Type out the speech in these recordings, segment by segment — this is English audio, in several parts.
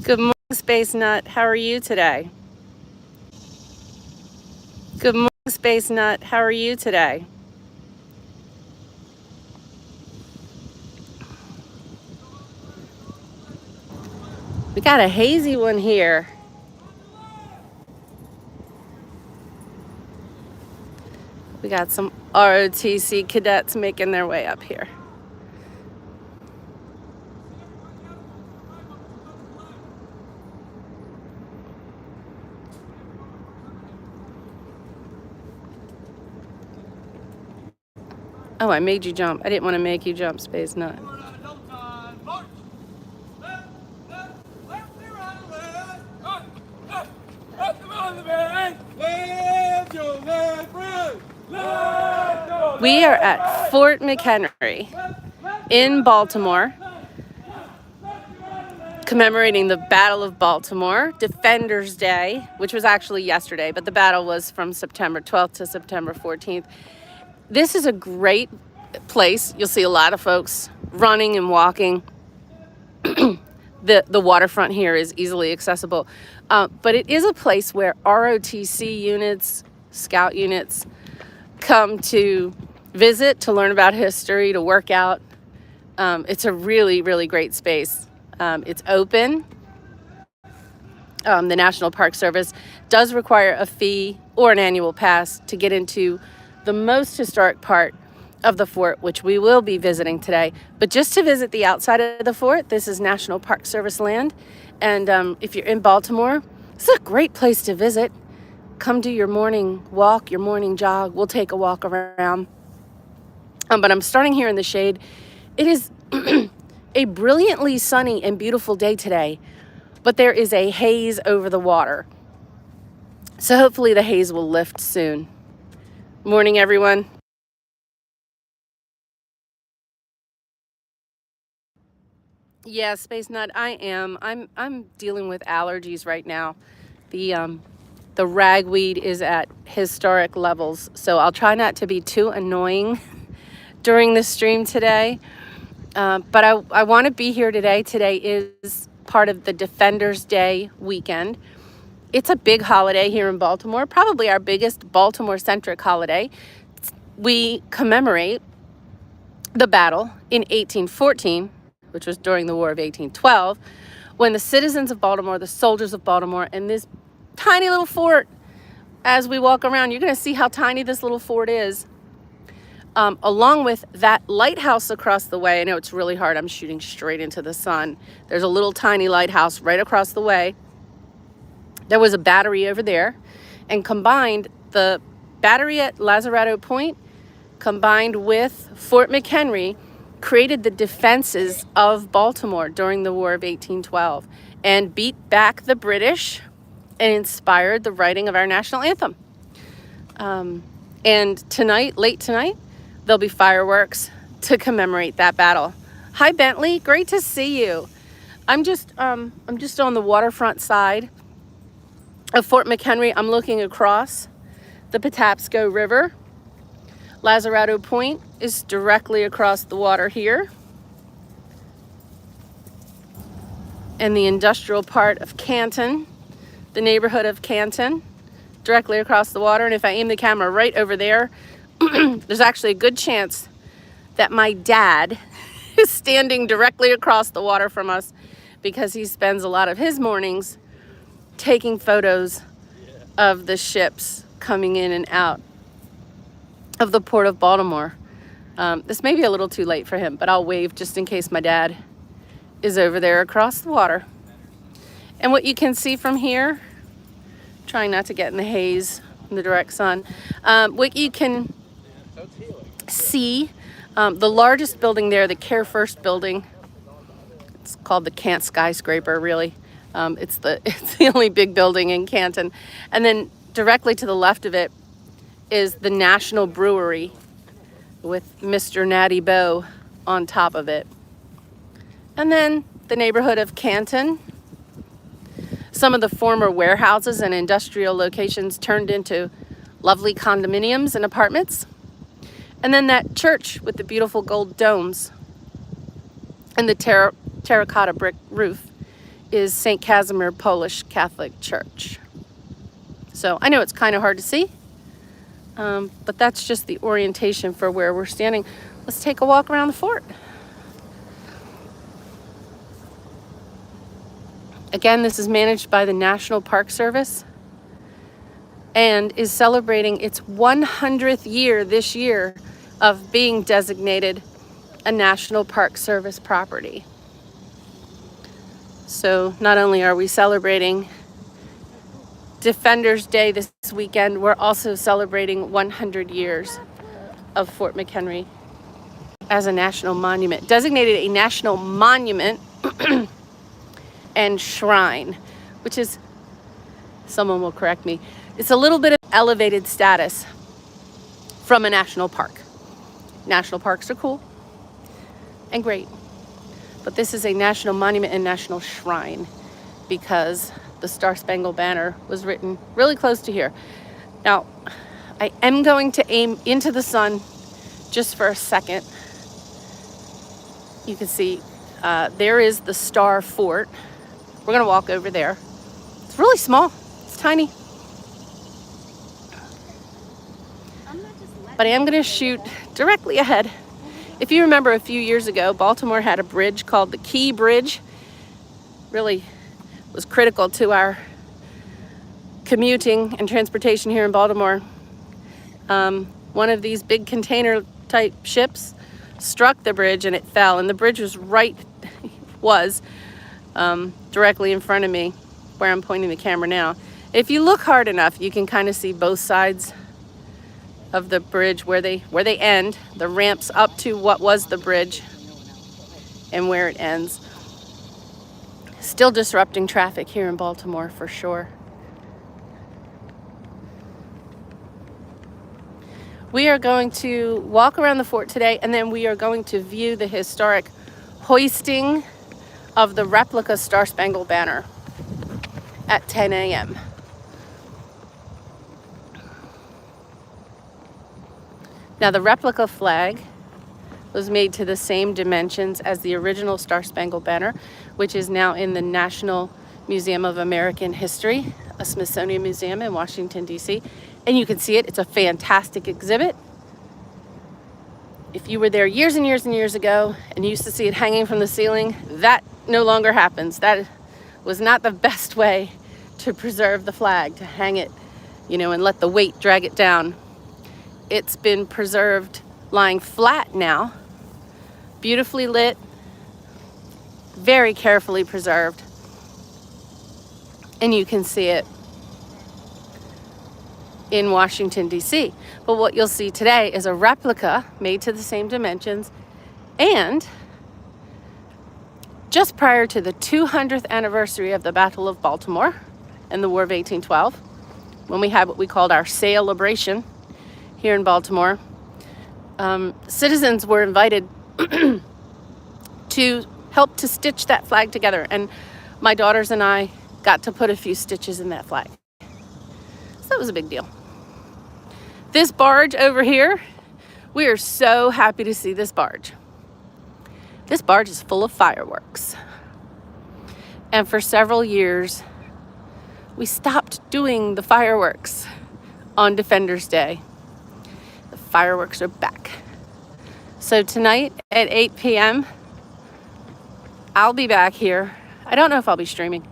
Good morning, Space Nut. How are you today? Good morning, Space Nut. How are you today? We got a hazy one here. We got some ROTC cadets making their way up here. Oh, I made you jump. I didn't want to make you jump, Space Nut. We are at Fort McHenry in Baltimore, commemorating the Battle of Baltimore, Defenders Day, which was actually yesterday, but the battle was from September 12th to September 14th. This is a great place. You'll see a lot of folks running and walking. The waterfront here is easily accessible, but it is a place where ROTC units, scout units, come to visit, to learn about history, to work out. It's a really, really great space. It's open. The National Park Service does require a fee or an annual pass to get into the most historic part of the fort, which we will be visiting today. But just to visit the outside of the fort, this is National Park Service land. And if you're in Baltimore, this is a great place to visit. Come do your morning walk, your morning jog. We'll take a walk around. But I'm starting here in the shade. It is a brilliantly sunny and beautiful day today, but there is a haze over the water. So hopefully the haze will lift soon. Morning, everyone. Yeah, Space Nut, I am. I'm dealing with allergies right now. The ragweed is at historic levels, so I'll try not to be too annoying during the stream today. But I want to be here today. Today is part of the Defenders Day weekend. It's a big holiday here in Baltimore, probably our biggest Baltimore-centric holiday. We commemorate the battle in 1814, which was during the War of 1812, when the citizens of Baltimore, the soldiers of Baltimore, and this tiny little fort, as we walk around, you're going to see how tiny this little fort is. Along with that lighthouse across the way. I know it's really hard. I'm shooting straight into the sun. There's a little tiny lighthouse right across the way. There was a battery over there, and combined, the battery at Lazaretto Point combined with Fort McHenry created the defenses of Baltimore during the War of 1812 and beat back the British and inspired the writing of our national anthem. And tonight, late tonight, there'll be fireworks to commemorate that battle. Hi, Bentley. Great to see you. I'm just on the waterfront side of Fort McHenry. I'm looking across the Patapsco River. Lazaretto Point is directly across the water here. And the industrial part of Canton, the neighborhood of Canton, directly across the water. And if I aim the camera right over there, there's actually a good chance that my dad is standing directly across the water from us, because he spends a lot of his mornings taking photos of the ships coming in and out of the port of Baltimore. This may be a little too late for him, but I'll wave just in case my dad is over there across the water. And what you can see from here, trying not to get in the haze in the direct sun, what you can see, the largest building there, the Care First building, it's called the Cant skyscraper, really. It's the only big building in Canton. And then directly to the left of it is the National Brewery with Mr. Natty Boh on top of it. And then the neighborhood of Canton. Some of the former warehouses and industrial locations turned into lovely condominiums and apartments. And then that church with the beautiful gold domes and the terracotta brick roof is St. Casimir Polish Catholic Church. So I know it's kind of hard to see, but that's just the orientation for where we're standing. Let's take a walk around the fort. Again, this is managed by the National Park Service and is celebrating its 100th year this year of being designated a National Park Service property. So not only are we celebrating Defenders Day this weekend, we're also celebrating 100 years of Fort McHenry as a national monument, designated a national monument and shrine, which is, someone will correct me, it's a little bit of elevated status from a national park. National parks are cool and great, but this is a national monument and national shrine because the Star Spangled Banner was written really close to here. Now, I am going to aim into the sun just for a second. You can see there is the Star Fort. We're gonna walk over there. It's really small, it's tiny. But I am gonna shoot directly ahead. If you remember a few years ago, Baltimore had a bridge called the Key Bridge. Really was critical to our commuting and transportation here in Baltimore. One of these big container type ships struck the bridge and it fell, and the bridge was directly in front of me where I'm pointing the camera now. If you look hard enough, you can kind of see both sides of the bridge where they end, the ramps up to what was the bridge and where it ends. Still disrupting traffic here in Baltimore for sure. We are going to walk around the fort today, and then we are going to view the historic hoisting of the replica Star Spangled Banner at 10 a.m. Now, the replica flag was made to the same dimensions as the original Star Spangled Banner, which is now in the National Museum of American History, a Smithsonian museum in Washington, D.C. And you can see it. It's a fantastic exhibit. If you were there years and years and years ago and you used to see it hanging from the ceiling, that no longer happens. That was not the best way to preserve the flag, to hang it, and let the weight drag it down. It's been preserved lying flat now, beautifully lit, very carefully preserved, and you can see it in Washington, D.C. But what you'll see today is a replica made to the same dimensions, and just prior to the 200th anniversary of the Battle of Baltimore and the War of 1812, when we had what we called our celebration here in Baltimore, citizens were invited to help to stitch that flag together, and my daughters and I got to put a few stitches in that flag. So that was a big deal. This barge over here, we are so happy to see this barge. This barge is full of fireworks. And for several years, we stopped doing the fireworks on Defenders Day. The fireworks are back. So tonight at 8 p.m., I'll be back here. I don't know if I'll be streaming.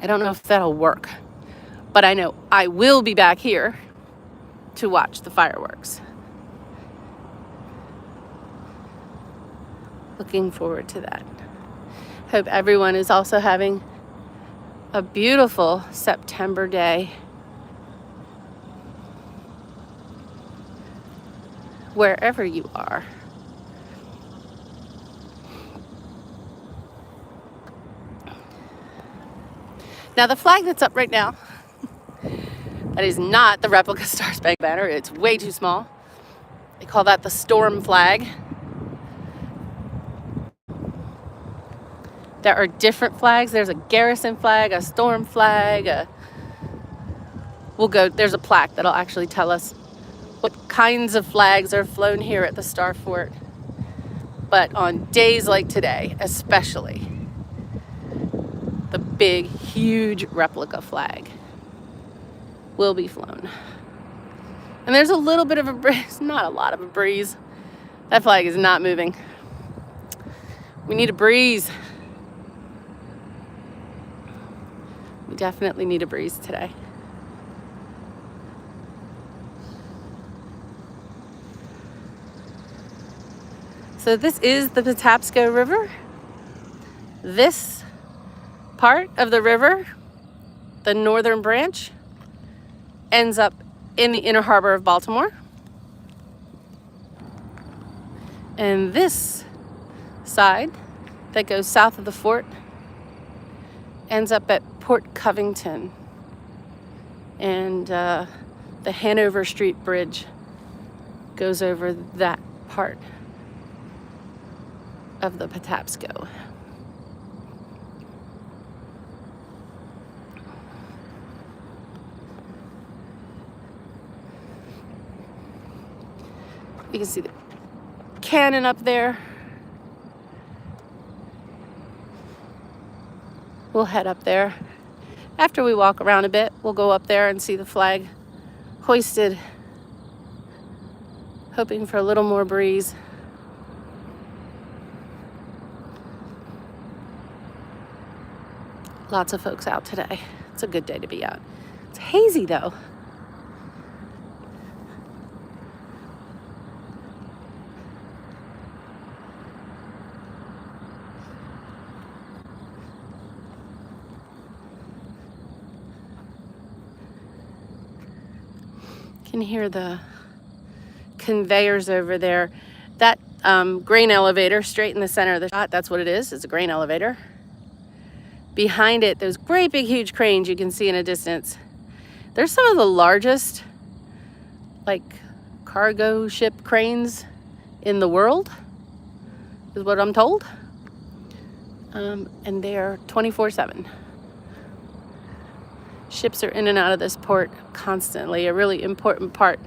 I don't know if that'll work, but I know I will be back here to watch the fireworks. Looking forward to that. Hope everyone is also having a beautiful September day, wherever you are. Now, the flag that's up right now, that is not the replica Star Spangled Banner. It's way too small. They call that the storm flag. There are different flags. There's a garrison flag, a storm flag. There's a plaque that'll actually tell us what kinds of flags are flown here at the Star Fort. But on days like today, especially, the big, huge replica flag will be flown. And there's a little bit of a breeze, not a lot of a breeze. That flag is not moving. We need a breeze. We definitely need a breeze today. So this is the Patapsco River. This part of the river, the northern branch, ends up in the inner harbor of Baltimore. And this side that goes south of the fort ends up at Port Covington. And the Hanover Street Bridge goes over that part of the Patapsco. You can see the cannon up there. We'll head up there. After we walk around a bit, we'll go up there and see the flag hoisted, hoping for a little more breeze. Lots of folks out today. It's a good day to be out. It's hazy though. Can hear the conveyors over there. That grain elevator straight in the center of the shot, that's what it is. It's a grain elevator. Behind it, those great big huge cranes you can see in a distance. They're some of the largest like cargo ship cranes in the world, is what I'm told. And they're 24/7. Ships are in and out of this port constantly, a really important part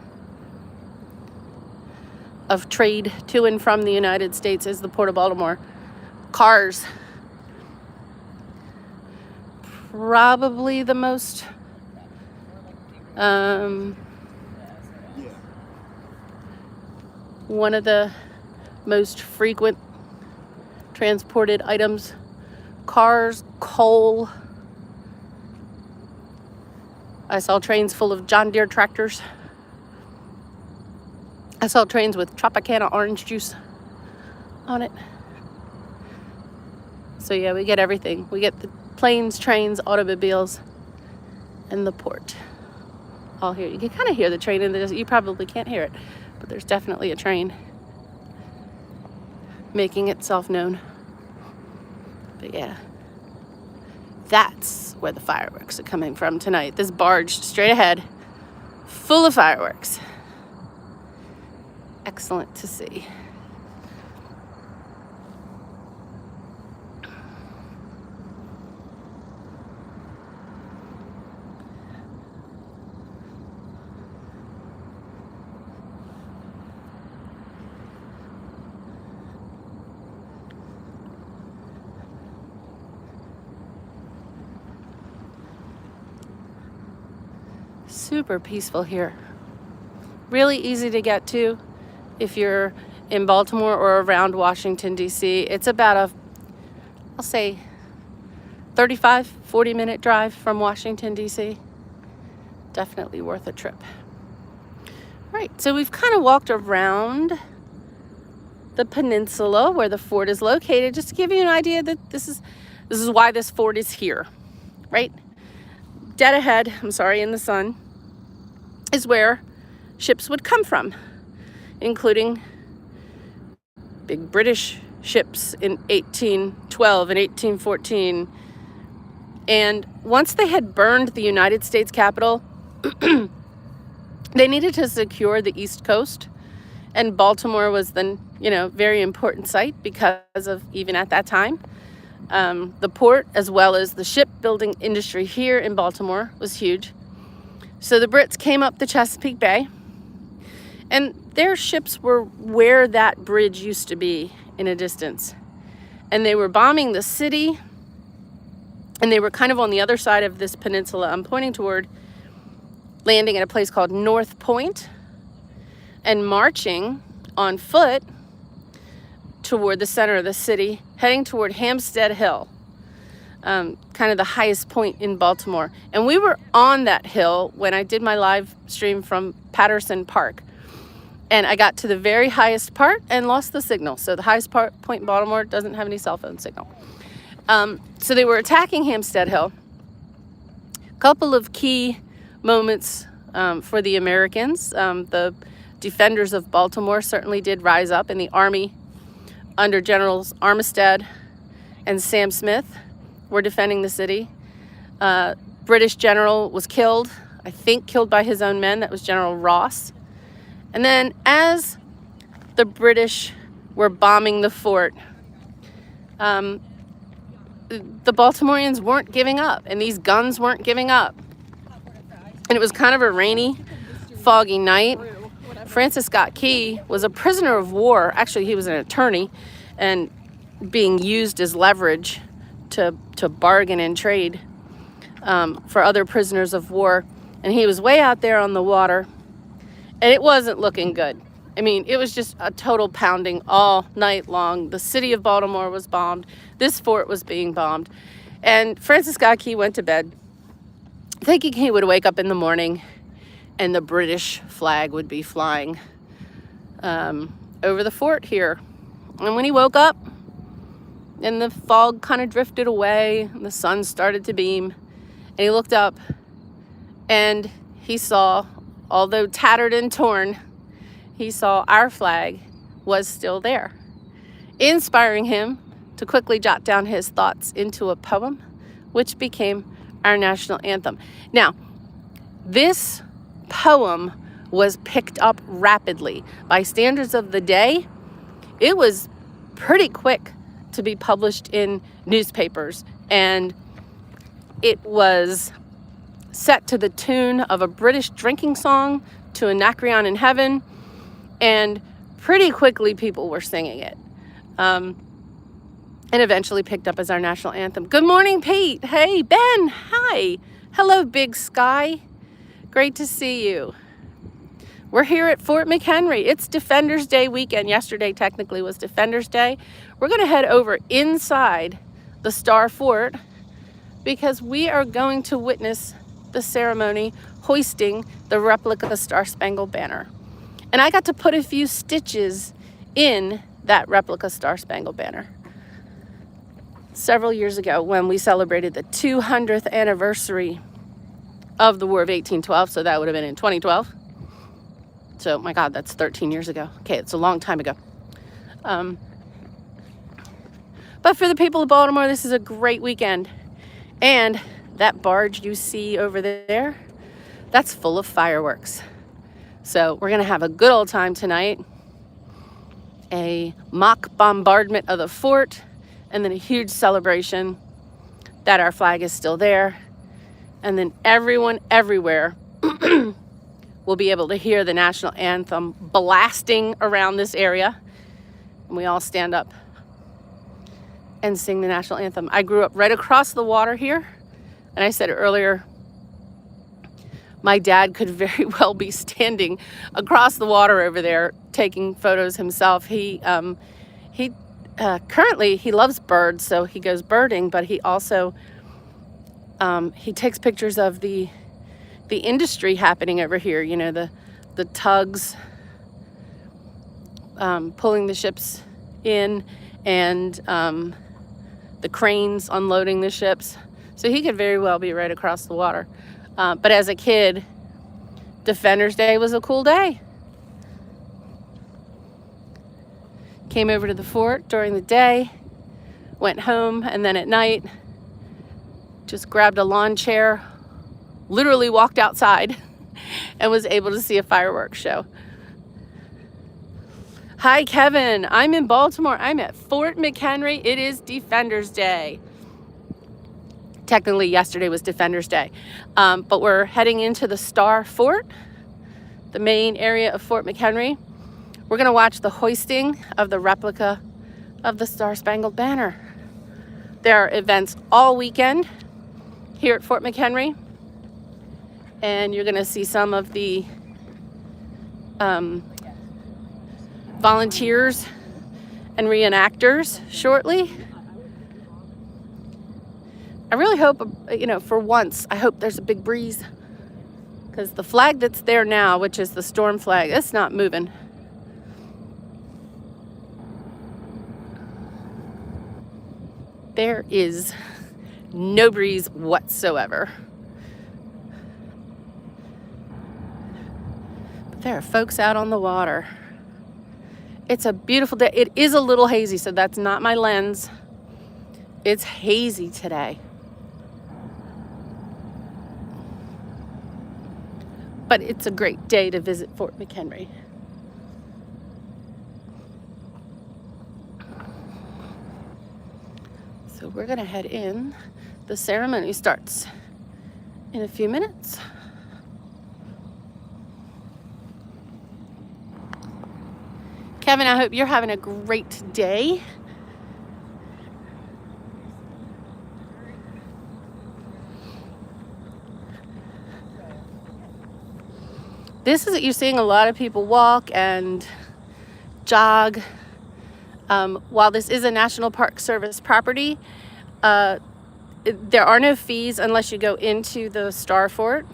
of trade to and from the United States is the Port of Baltimore. Cars, probably the most one of the most frequent transported items. Cars, coal. I saw trains full of John Deere tractors. I saw trains with Tropicana orange juice on it. So yeah, we get everything. We get the planes, trains, automobiles, and the port. All here. You can kind of hear the train in the distance. You probably can't hear it, but there's definitely a train making itself known. But yeah, that's where the fireworks are coming from tonight. This barge straight ahead, full of fireworks. Excellent to see. Super peaceful here. Really easy to get to if you're in Baltimore or around Washington, D.C. It's about I'll say 40 minute drive from Washington, D.C. Definitely worth a trip. Right, so we've kind of walked around the peninsula where the fort is located, just to give you an idea that this is why this fort is here, right? Dead ahead, in the sun, is where ships would come from, including big British ships in 1812 and 1814. And once they had burned the United States Capitol, they needed to secure the East Coast. And Baltimore was the, very important site because of, even at that time, the port as well as the shipbuilding industry here in Baltimore was huge. So the Brits came up the Chesapeake Bay, and their ships were where that bridge used to be in a distance. And they were bombing the city And they were kind of on the other side of this peninsula I'm pointing toward, landing at a place called North Point and marching on foot toward the center of the city, heading toward Hampstead Hill, kind of the highest point in Baltimore. And we were on that hill when I did my live stream from Patterson Park. And I got to the very highest part and lost the signal. So the highest point in Baltimore doesn't have any cell phone signal. So they were attacking Hampstead Hill. A couple of key moments for the Americans. The defenders of Baltimore certainly did rise up, and the Army under Generals Armistead and Sam Smith were defending the city. British general was killed, I think killed by his own men. That was General Ross. And then as the British were bombing the fort, the Baltimoreans weren't giving up, and these guns weren't giving up. And it was kind of a rainy, foggy night. Francis Scott Key was a prisoner of war. Actually, he was an attorney and being used as leverage to bargain and trade for other prisoners of war. And he was way out there on the water, and it wasn't looking good. I mean, it was just a total pounding all night long. The city of Baltimore was bombed. This fort was being bombed. And Francis Scott Key went to bed thinking he would wake up in the morning and the British flag would be flying over the fort here. And when he woke up and the fog kind of drifted away and the sun started to beam, and he looked up and he saw, although tattered and torn, he saw our flag was still there, inspiring him to quickly jot down his thoughts into a poem, which became our national anthem. Now, this poem was picked up rapidly. By standards of the day, it was pretty quick to be published in newspapers, and it was set to the tune of a British drinking song, to Anacreon in Heaven, and pretty quickly people were singing it. And eventually picked up as our national anthem. Good morning, Pete. Hey, Ben. Hi. Hello, Big Sky. Great to see you. We're here at Fort McHenry. It's Defenders Day weekend. Yesterday technically was Defenders Day. We're going to head over inside the Star Fort because we are going to witness the ceremony hoisting the replica Star Spangled Banner. And I got to put a few stitches in that replica Star Spangled Banner several years ago when we celebrated the 200th anniversary of the War of 1812. So that would have been in 2012. So, my God, that's 13 years ago. Okay, it's a long time ago. But for the people of Baltimore, this is a great weekend. And that barge you see over there, that's full of fireworks. So we're going to have a good old time tonight. A mock bombardment of the fort, and then a huge celebration that our flag is still there. And then everyone everywhere will be able to hear the national anthem blasting around this area. And we all stand up and sing the national anthem. I grew up right across the water here. And I said earlier, my dad could very well be standing across the water over there taking photos himself. He currently, he loves birds, so he goes birding, but he also, he takes pictures of the industry happening over here, you know, the tugs pulling the ships in, and the cranes unloading the ships. So he could very well be right across the water. But as a kid, Defenders Day was a cool day. Came over to the fort during the day, went home, and then at night, just grabbed a lawn chair, literally walked outside, and was able to see a fireworks show. Hi, Kevin. I'm in Baltimore. I'm at Fort McHenry. It is Defenders Day. Technically, yesterday was Defenders Day. But we're heading into the Star Fort, the main area of Fort McHenry. We're going to watch the hoisting of the replica of the Star Spangled Banner. There are events all weekend. here at Fort McHenry. And you're going to see some of the volunteers and reenactors shortly. I really hope, for once, I hope there's a big breeze, because the flag that's there now, which is the storm flag, it's not moving. There is no breeze whatsoever. But there are folks out on the water. It's a beautiful day. It is a little hazy, so that's not my lens. It's hazy today. But it's a great day to visit Fort McHenry. So we're gonna head in. The ceremony starts in a few minutes. Kevin, I hope you're having a great day. You're seeing a lot of people walk and jog. While this is a National Park Service property, there are no fees unless you go into the Star Fort.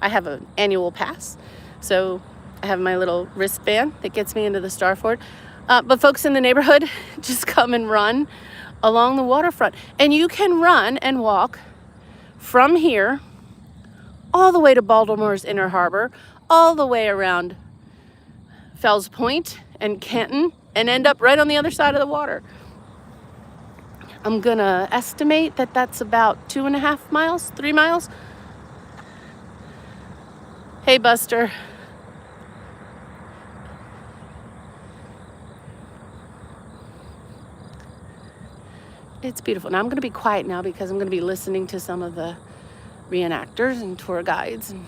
I have an annual pass, so I have my little wristband that gets me into the Star Fort. But folks in the neighborhood just come and run along the waterfront. And you can run and walk from here all the way to Baltimore's Inner Harbor, all the way around Fells Point and Canton, and end up right on the other side of the water. I'm gonna estimate that that's about 2.5 miles, 3 miles. Hey, Buster. It's beautiful. Now I'm gonna be quiet now because I'm gonna be listening to some of the reenactors and tour guides and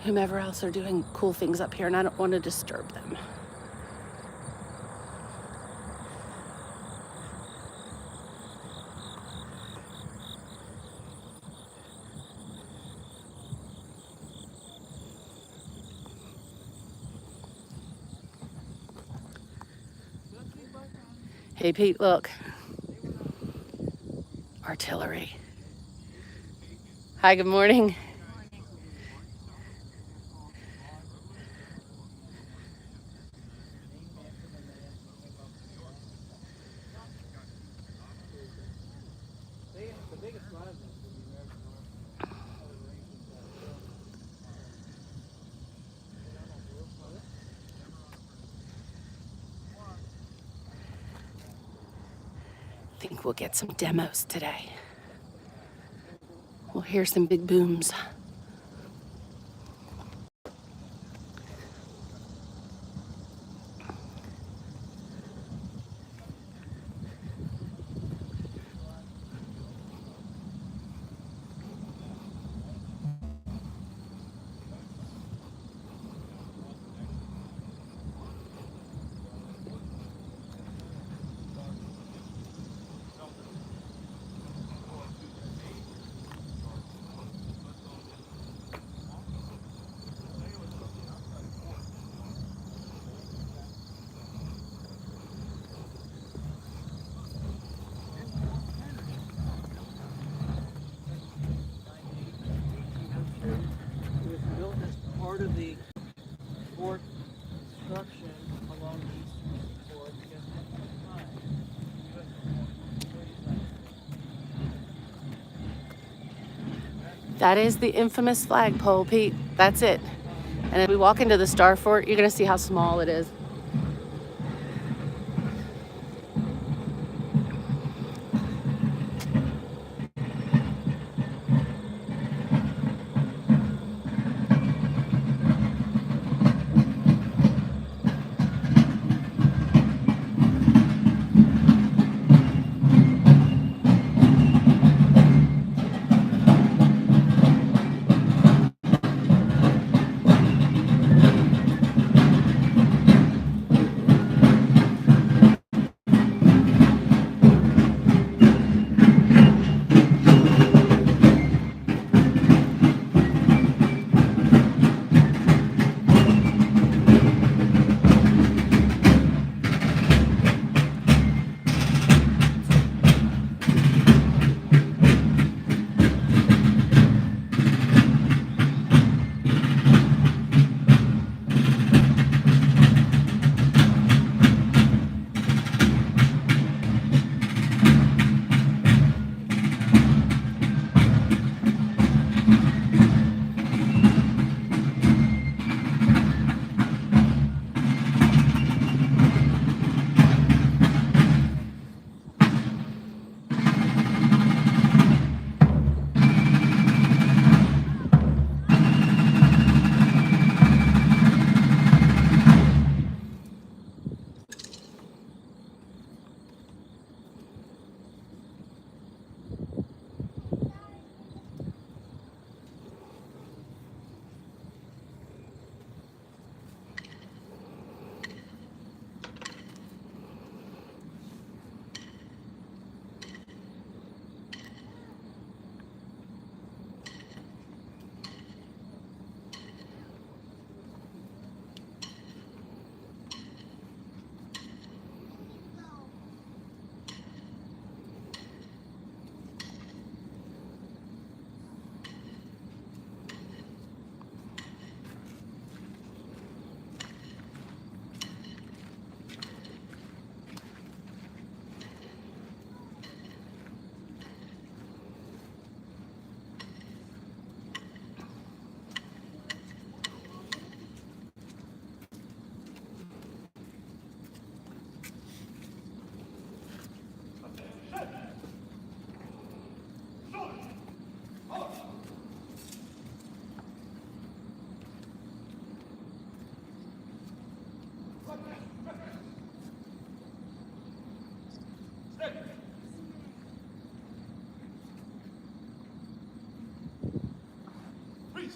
whomever else are doing cool things up here, and I don't want to disturb them. Hey, Pete, look. Artillery. Hi, good morning. I think we'll get some demos today. We'll hear some big booms. Part of the fort construction along the eastern shore because at the time, That is the infamous flagpole, Pete. That's it. And as we walk into the Star Fort, you're going to see how small it is.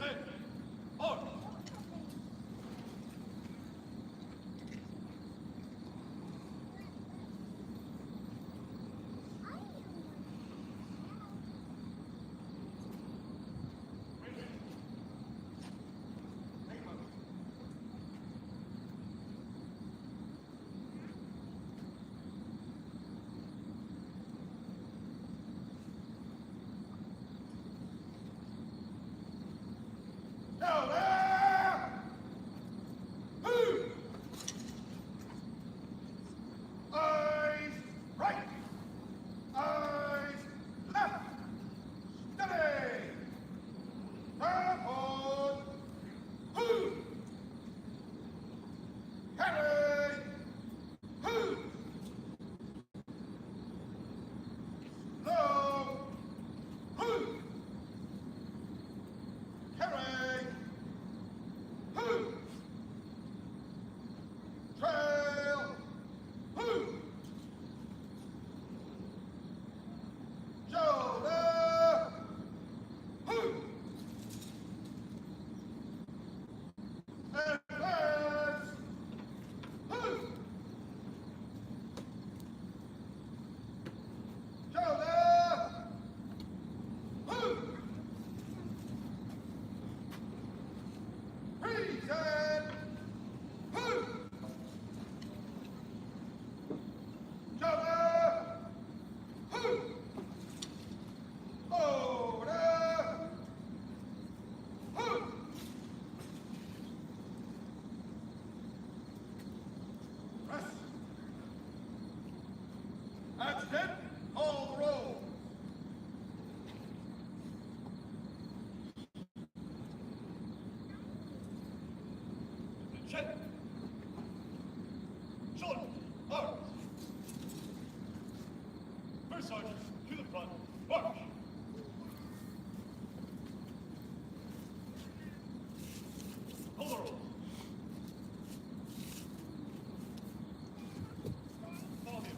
Present. Order. Now there! Who? Eyes right! Eyes left! Steady! Turn on! Who? Carry! Who? Low! Who? Carry! Who? Trail! Who? Shoulder! Who? Advance! Who? Shoulder! Who? Present! Who? Shoulder! Who? Order! Who? Press! Adjutant, call the roll. Check. Short. Arms. First sergeant, to the front. March. Hold the roll. Follow me.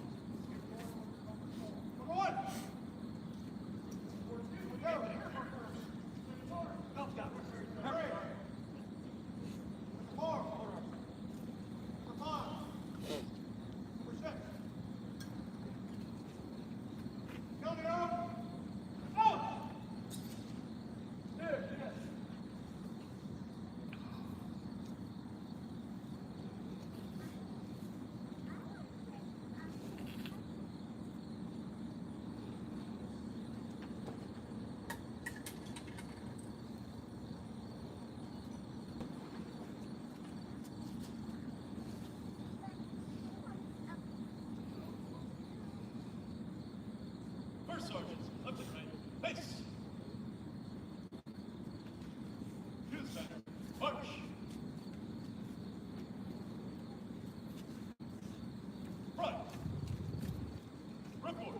Number one. Belt down. Hurry. Four. Come on. Number six. Coming up. Out. There. Yes. First sergeant, up and right. Base. To the center. March. Front. Report.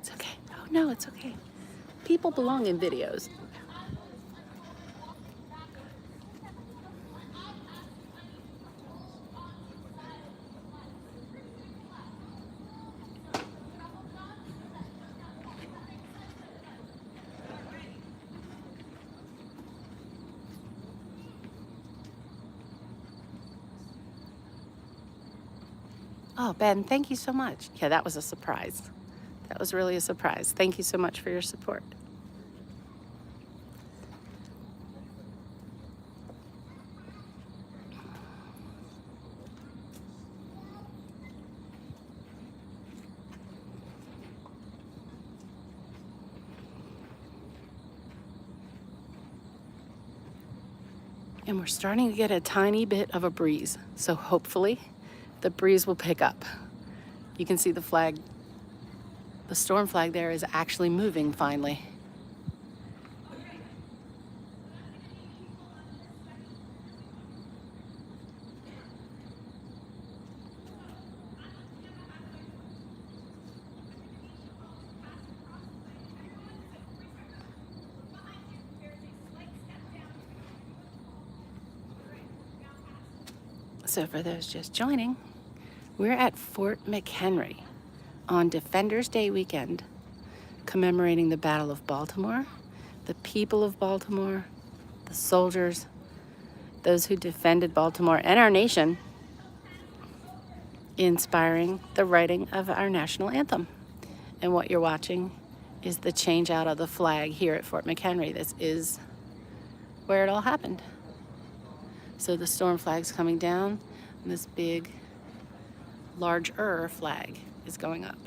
It's okay. Oh no, it's okay. People belong in videos. Oh, Ben, thank you so much. Yeah, that was a surprise. That was really a surprise. Thank you so much for your support. And we're starting to get a tiny bit of a breeze. So hopefully the breeze will pick up. You can see the flag, the storm flag there is actually moving finally. So for those just joining, we're at Fort McHenry on Defenders Day weekend, commemorating the Battle of Baltimore, the people of Baltimore, the soldiers, those who defended Baltimore and our nation, inspiring the writing of our national anthem. And what you're watching is the change out of the flag here at Fort McHenry. This is where it all happened. So the storm flag's coming down, and this big, larger flag is going up.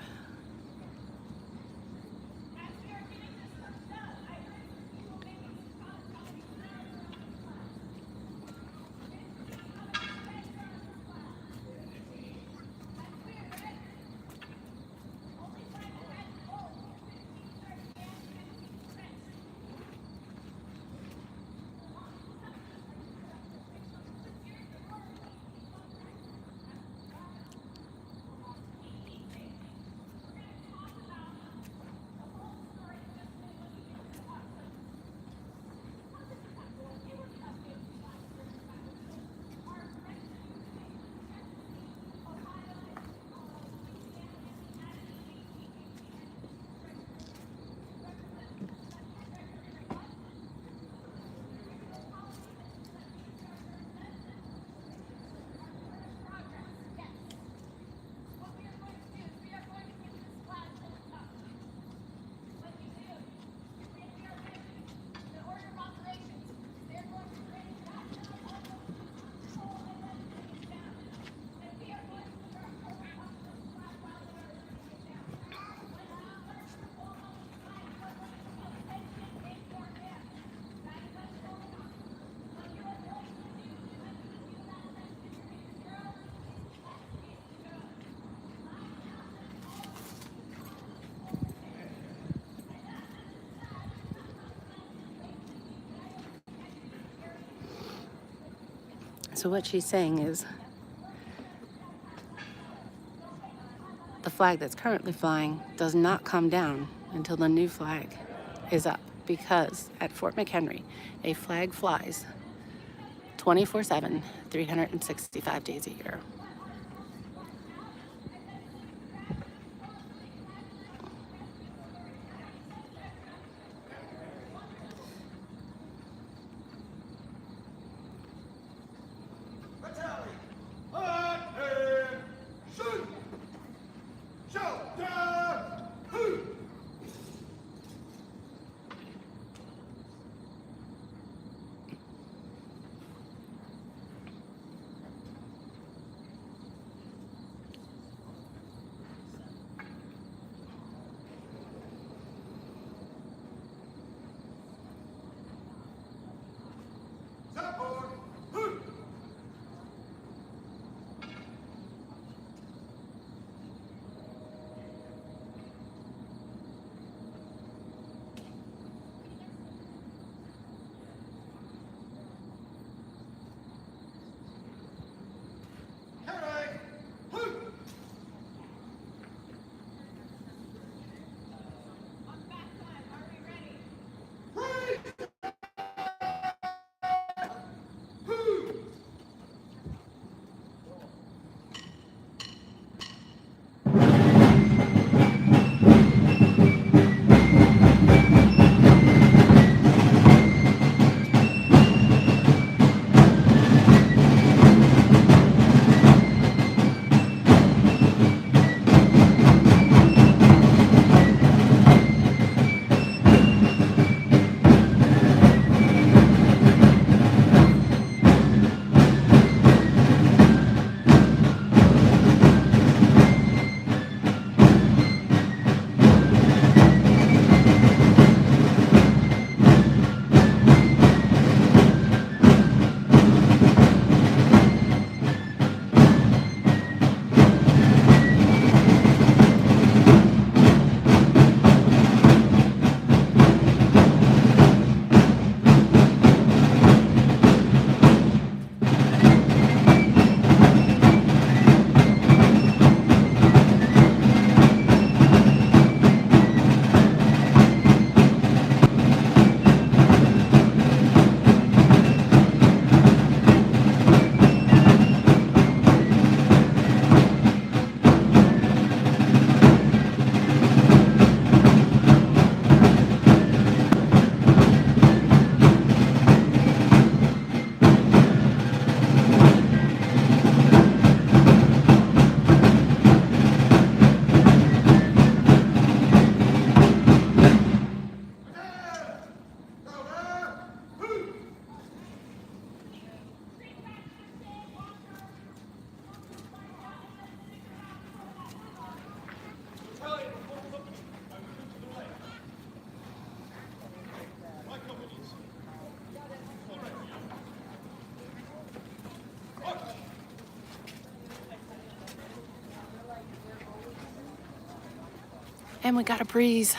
So what she's saying is the flag that's currently flying does not come down until the new flag is up because at Fort McHenry, a flag flies 24/7, 365 days a year. And we got a breeze.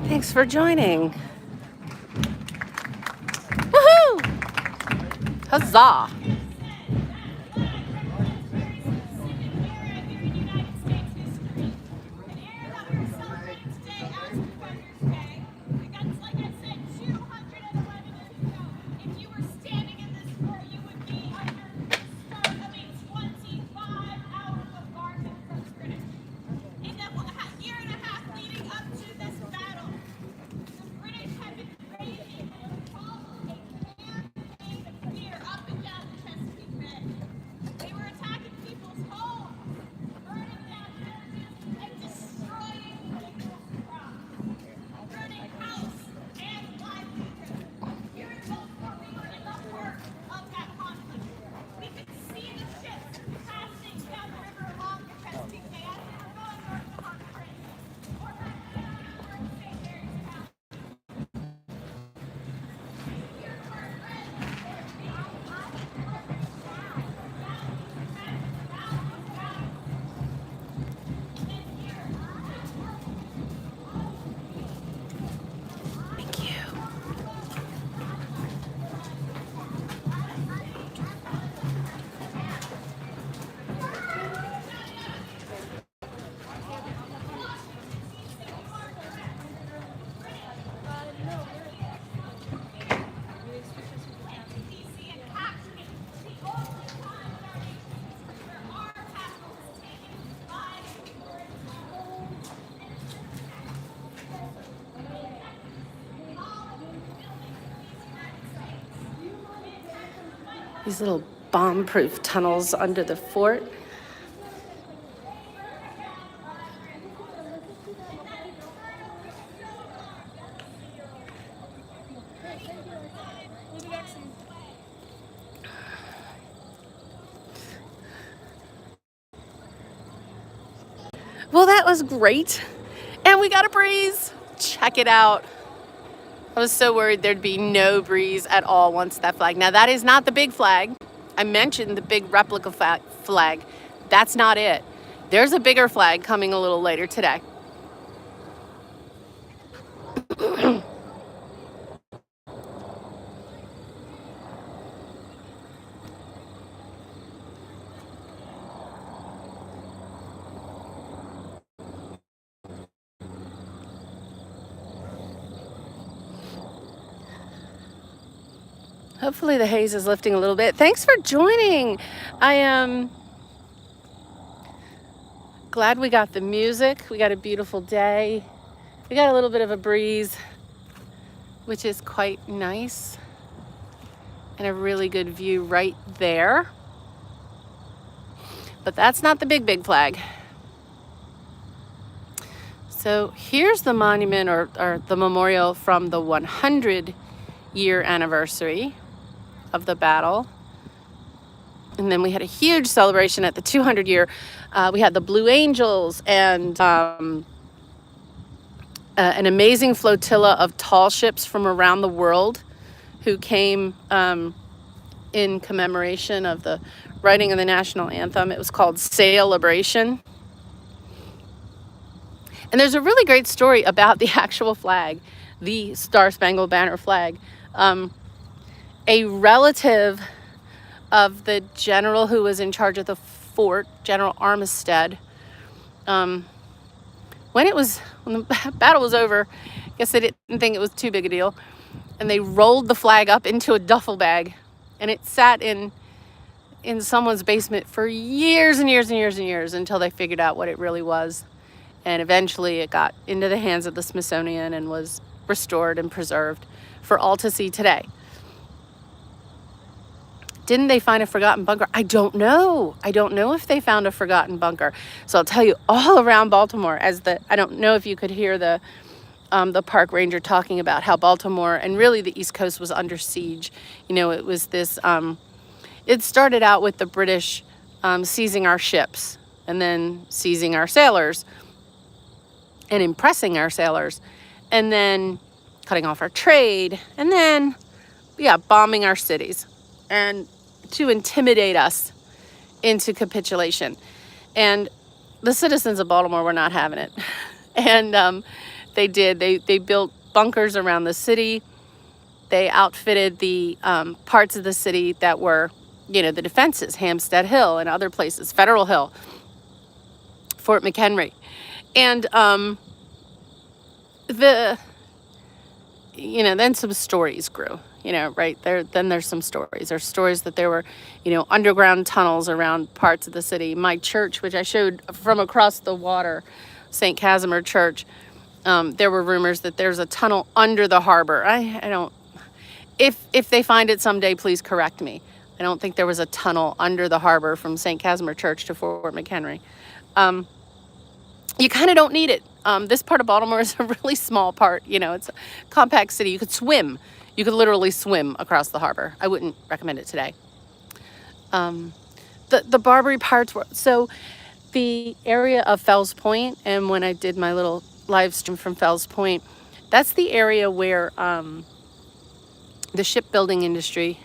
Thanks for joining. Woohoo! Huzzah! These little bomb-proof tunnels under the fort. Well, that was great. And we got a breeze. Check it out. I was so worried there'd be no breeze at all once that flag. Now, that is not the big flag. I mentioned the big replica flag. That's not it. There's a bigger flag coming a little later today. Hopefully the haze is lifting a little bit. Thanks for joining. I am glad we got the music. We got a beautiful day. We got a little bit of a breeze, which is quite nice. And a really good view right there. But that's not the big flag. So here's the monument or the memorial from the 100-year anniversary of the battle. And then we had a huge celebration at the 200-year. We had the Blue Angels and an amazing flotilla of tall ships from around the world who came in commemoration of the writing of the National Anthem. It was called Celebration. And there's a really great story about the actual flag, the Star Spangled Banner flag. A relative of the general who was in charge of the fort, General Armistead, when the battle was over, I guess they didn't think it was too big a deal, and they rolled the flag up into a duffel bag, and it sat in someone's basement for years and years and years and years until they figured out what it really was. And eventually it got into the hands of the Smithsonian and was restored and preserved for all to see today. Didn't they find a forgotten bunker? I don't know. I don't know if they found a forgotten bunker. So I'll tell you, all around Baltimore, I don't know if you could hear the park ranger talking about how Baltimore and really the East Coast was under siege. You know, it was this, it started out with the British seizing our ships and then seizing our sailors and impressing our sailors and then cutting off our trade and then, bombing our cities and to intimidate us into capitulation. And the citizens of Baltimore were not having it. And they did. They built bunkers around the city. They outfitted the parts of the city that were, the defenses, Hampstead Hill and other places, Federal Hill, Fort McHenry. And then some stories grew, right there. Then there's some stories. There's stories that there were, underground tunnels around parts of the city. My church, which I showed from across the water, St. Casimir Church, there were rumors that there's a tunnel under the harbor. I don't, if they find it someday, please correct me. I don't think there was a tunnel under the harbor from St. Casimir Church to Fort McHenry. You kind of don't need it. This part of Baltimore is a really small part. It's a compact city. You could swim. You could literally swim across the harbor. I wouldn't recommend it today. The Barbary parts were, so the area of Fells Point, and when I did my little live stream from Fells Point, that's the area where the shipbuilding industry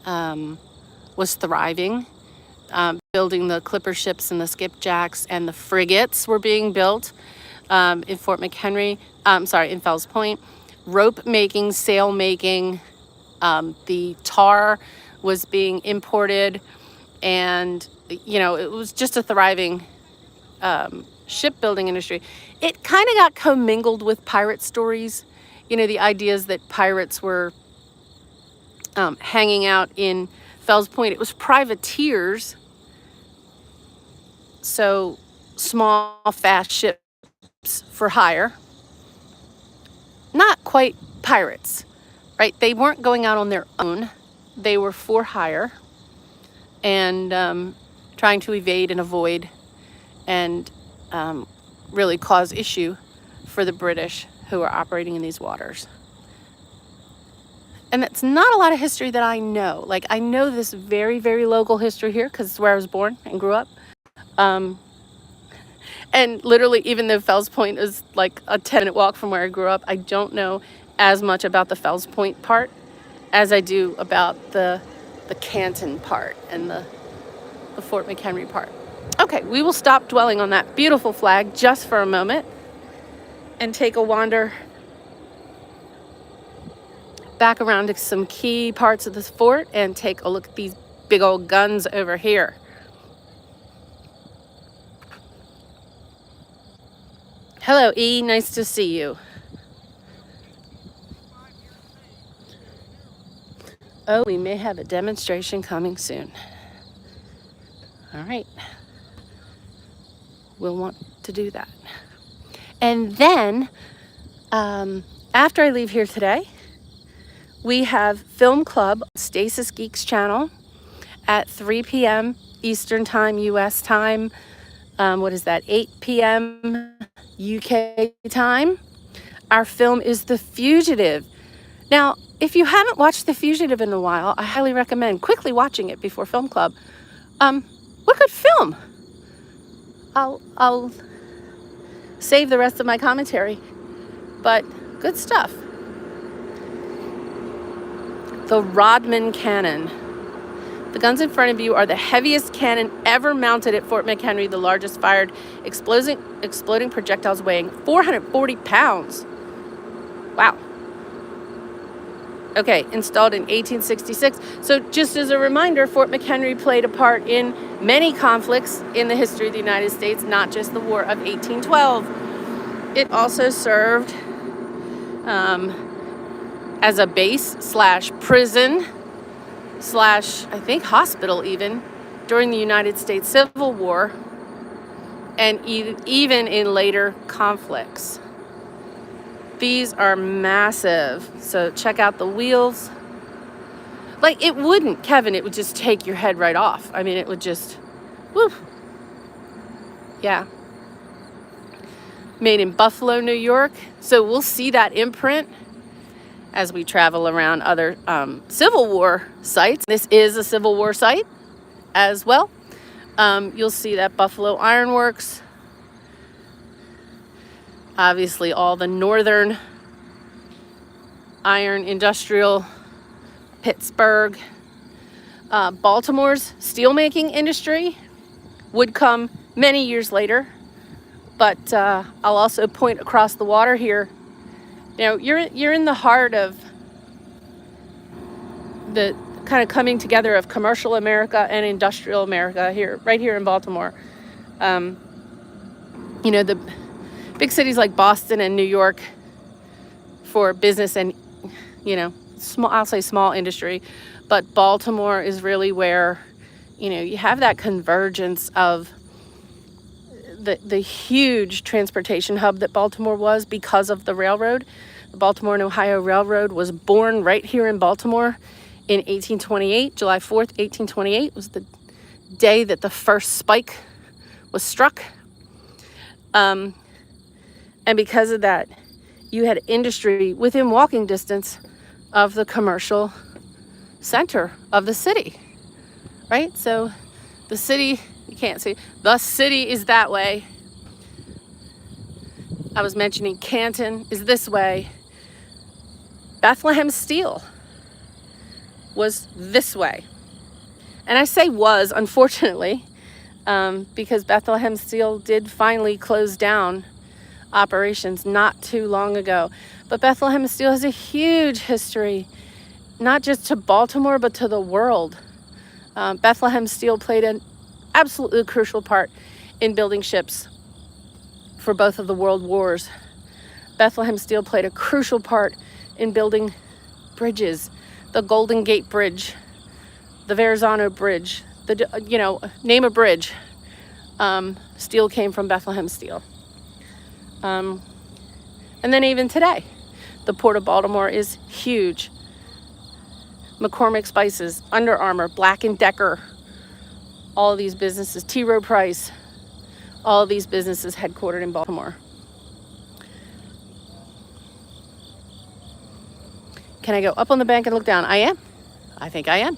was thriving. Building the clipper ships and the skipjacks and the frigates were being built in Fort McHenry, in Fells Point. Rope making, sail making, the tar was being imported, and it was just a thriving shipbuilding industry. It kind of got commingled with pirate stories, the ideas that pirates were hanging out in Fells Point. It was privateers, so small, fast ships for hire. Not quite pirates, right? They weren't going out on their own. they were for hire and trying to evade and avoid and really cause issue for the British who are operating in these waters. And that's not a lot of history that I know. Like, I know this very, very local history here because it's where I was born and grew up. And literally, even though Fells Point is like a 10-minute walk from where I grew up, I don't know as much about the Fells Point part as I do about the Canton part and the Fort McHenry part. Okay, we will stop dwelling on that beautiful flag just for a moment and take a wander back around to some key parts of this fort and take a look at these big old guns over here. Hello, E. Nice to see you. Oh, we may have a demonstration coming soon. All right. We'll want to do that. And then, after I leave here today, we have Film Club, Stasis Geeks channel, at 3 p.m. Eastern Time, U.S. time. What is that? 8 p.m. UK time. Our film is The Fugitive. Now, if you haven't watched The Fugitive in a while, I highly recommend quickly watching it before Film Club. What good film? I'll save the rest of my commentary, but good stuff. The Rodman Cannon. The guns in front of you are the heaviest cannon ever mounted at Fort McHenry, the largest fired exploding projectiles weighing 440 pounds. Wow. Okay, installed in 1866. So just as a reminder, Fort McHenry played a part in many conflicts in the history of the United States, not just the War of 1812. It also served as a base / prison / I think hospital even during the United States Civil War and even in later conflicts. These are massive. So check out the wheels. Like, it wouldn't, Kevin, it would just take your head right off. I mean, it would just, woo. Yeah. Made in Buffalo, New York. So we'll see that imprint as we travel around other Civil War sites. This is a Civil War site as well. You'll see that Buffalo Iron Works. Obviously, all the northern iron industrial, Pittsburgh. Baltimore's steelmaking industry would come many years later. But I'll also point across the water here. You know, you're in the heart of the kind of coming together of commercial America and industrial America here, right here in Baltimore. You know, the big cities like Boston and New York for business and, you know, I'll say small industry, but Baltimore is really where, you know, you have that convergence of the huge transportation hub that Baltimore was because of the railroad. The Baltimore and Ohio Railroad was born right here in Baltimore in 1828. July 4th, 1828 was the day that the first spike was struck. And because of that, you had industry within walking distance of the commercial center of the city, right? So the city, you can't see, the city is that way. I was mentioning Canton is this way. Bethlehem Steel was this way. And I say was, unfortunately, because Bethlehem Steel did finally close down operations not too long ago. But Bethlehem Steel has a huge history, not just to Baltimore, but to the world. Bethlehem Steel played an absolutely crucial part in building ships for both of the world wars. Bethlehem Steel played a crucial part in building bridges, the Golden Gate Bridge, the Verrazano Bridge, name a bridge. Steel came from Bethlehem Steel. And then even today, the Port of Baltimore is huge. McCormick Spices, Under Armour, Black & Decker, all of these businesses, T. Rowe Price, all of these businesses headquartered in Baltimore. Can I go up on the bank and look down? I am. I think I am.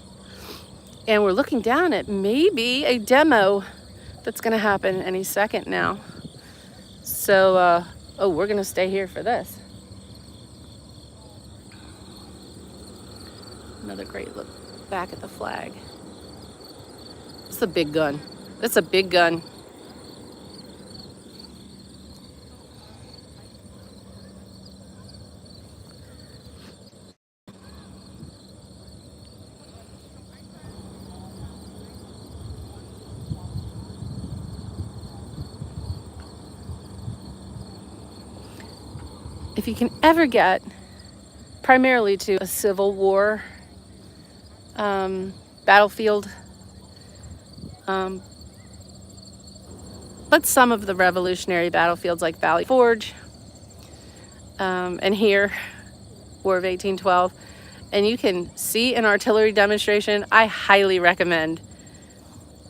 And we're looking down at maybe a demo that's going to happen any second now. So, oh, we're going to stay here for this. Another great look back at the flag. It's a big gun. That's a big gun. If you can ever get primarily to a Civil War battlefield, but some of the Revolutionary battlefields like Valley Forge, and here, War of 1812, and you can see an artillery demonstration, I highly recommend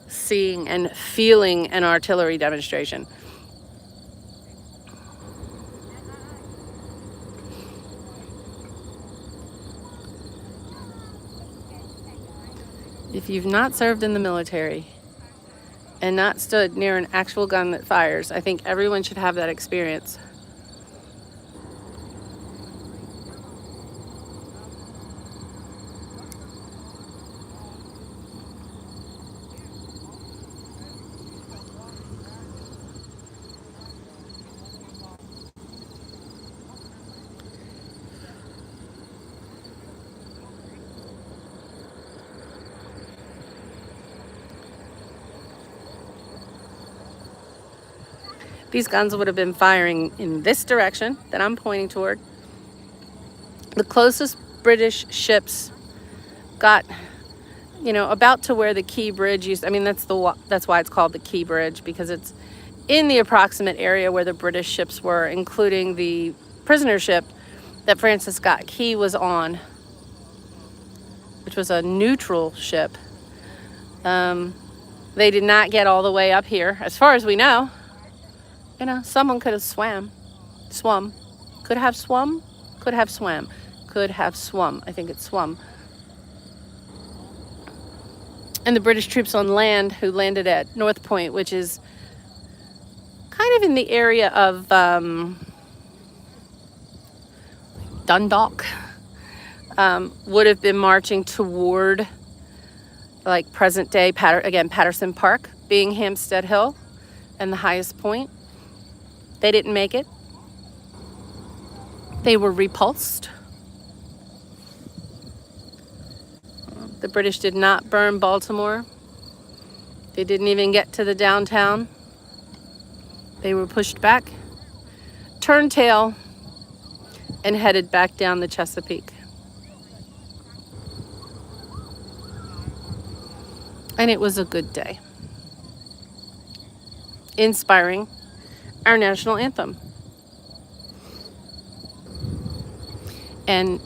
seeing and feeling an artillery demonstration. If you've not served in the military and not stood near an actual gun that fires, I think everyone should have that experience. These guns would have been firing in this direction that I'm pointing toward. The closest British ships got, you know, about to where the Key Bridge used. I mean, that's why it's called the Key Bridge, because it's in the approximate area where the British ships were, including the prisoner ship that Francis Scott Key was on, which was a neutral ship. They did not get all the way up here, as far as we know. You know, someone could have swum, could have swum, could have swam, could have swum. I think it's swum. And the British troops on land who landed at North Point, which is kind of in the area of Dundalk, would have been marching toward, like, present day Patterson Park, being Hampstead Hill and the highest point. They didn't make it. They were repulsed. The British did not burn Baltimore. They didn't even get to the downtown. They were pushed back, turned tail, and headed back down the Chesapeake. And it was a good day. Inspiring our national anthem. And,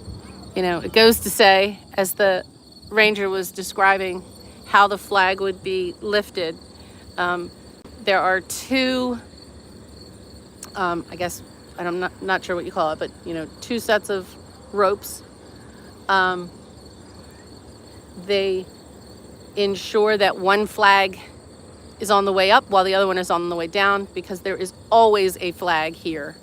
you know, it goes to say, as the ranger was describing how the flag would be lifted, there are two, I guess, I'm not sure what you call it, but, you know, two sets of ropes. They ensure that one flag is on the way up while the other one is on the way down, because there is always a flag here.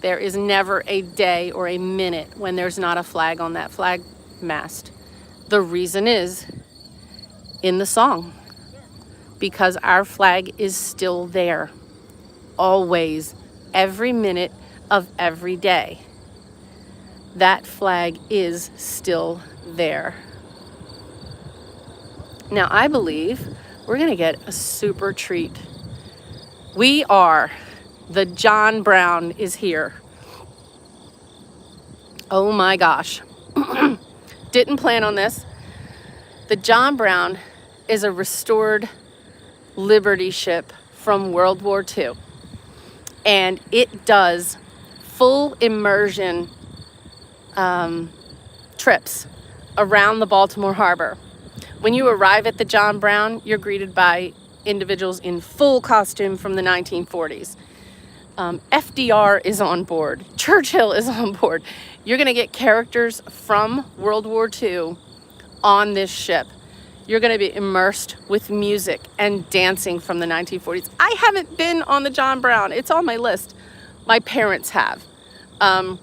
There is never a day or a minute when there's not a flag on that flag mast. The reason is in the song, because our flag is still there, always, every minute of every day. That flag is still there. Now, I believe we're gonna get a super treat. The John Brown is here. Oh my gosh. Didn't plan on this. The John Brown is a restored Liberty ship from World War II. And it does full immersion trips around the Baltimore Harbor. When you arrive at the John Brown, you're greeted by individuals in full costume from the 1940s. FDR is on board. Churchill is on board. You're going to get characters from World War II on this ship. You're going to be immersed with music and dancing from the 1940s. I haven't been on the John Brown. It's on my list. My parents have. And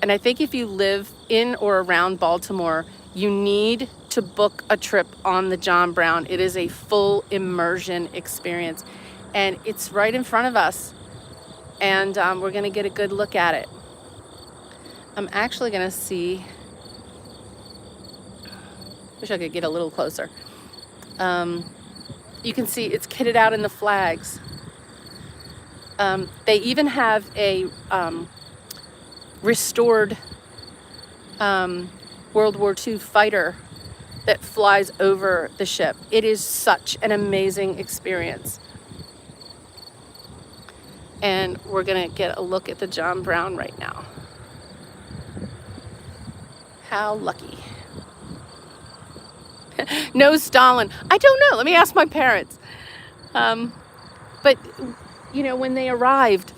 I think if you live in or around Baltimore, you need to book a trip on the John Brown. It is a full immersion experience. And it's right in front of us. And we're going to get a good look at it. I'm actually going to see. Wish I could get a little closer. You can see it's kitted out in the flags. They even have a restored World War II fighter that flies over the ship. It is such an amazing experience. And we're going to get a look at the John Brown right now. How lucky. No Stalin. I don't know. Let me ask my parents. But, you know, when they arrived,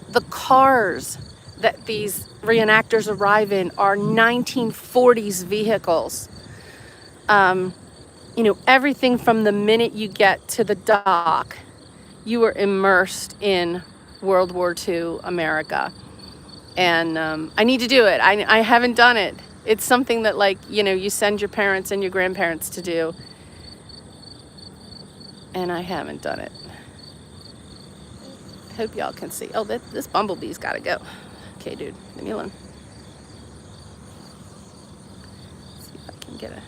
the cars that these reenactors arrive in are 1940s vehicles. You know, everything from the minute you get to the dock, you are immersed in World War II America. And I need to do it. I haven't done it. It's something that, like, you know, you send your parents and your grandparents to do. And I haven't done it. Hope y'all can see. Oh, this bumblebee's got to go. Okay, dude, leave me alone. Let's see if I can get a...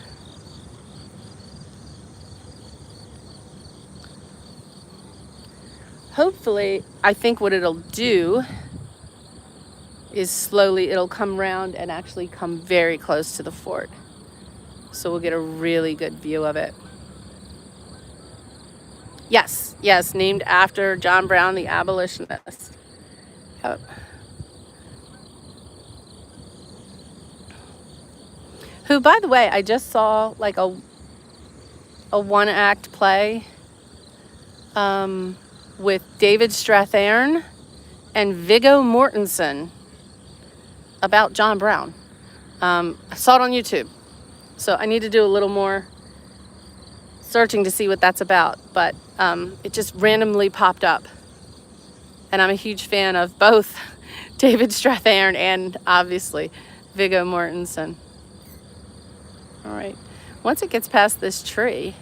Hopefully, I think what it'll do is slowly it'll come around and actually come very close to the fort. So we'll get a really good view of it. Yes, named after John Brown, the abolitionist. Yep. Who, by the way, I just saw like a one-act play with David Strathairn and Viggo Mortensen about John Brown. I saw it on YouTube, so I need to do a little more searching to see what that's about, but it just randomly popped up. And I'm a huge fan of both David Strathairn and obviously Viggo Mortensen. All right, once it gets past this tree,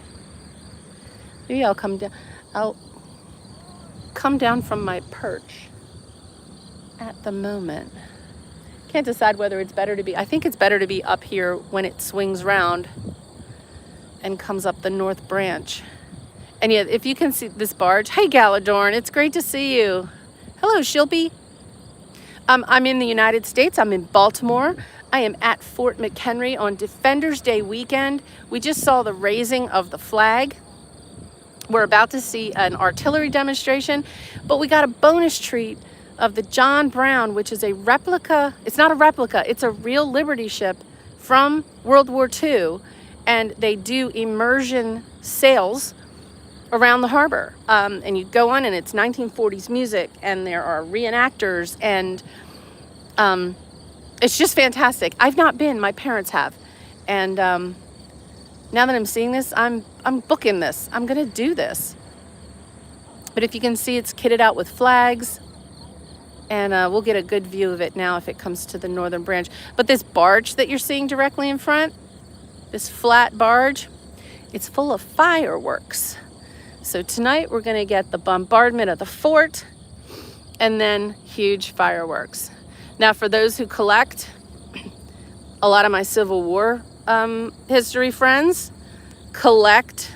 maybe I'll come down. I'll come down from my perch at the moment. Can't decide whether it's better to be, I think it's better to be up here when it swings round and comes up the north branch. And yeah, if you can see this barge, hey Galadorn, it's great to see you. Hello, Shilpy. I'm in the United States. I'm in Baltimore. I am at Fort McHenry on Defenders Day weekend. We just saw the raising of the flag. We're about to see an artillery demonstration, but we got a bonus treat of the John Brown, which is a replica. It's not a replica, it's a real Liberty ship from World War II. And they do immersion sails around the harbor. And you go on and it's 1940s music and there are reenactors and it's just fantastic. I've not been, my parents have. And now that I'm seeing this, I'm booking this. I'm gonna do this. But if you can see, it's kitted out with flags. And we'll get a good view of it now if it comes to the northern branch. But this barge that you're seeing directly in front, this flat barge, it's full of fireworks. So tonight we're gonna get the bombardment of the fort and then huge fireworks. Now for those who collect, a lot of my Civil War history friends collect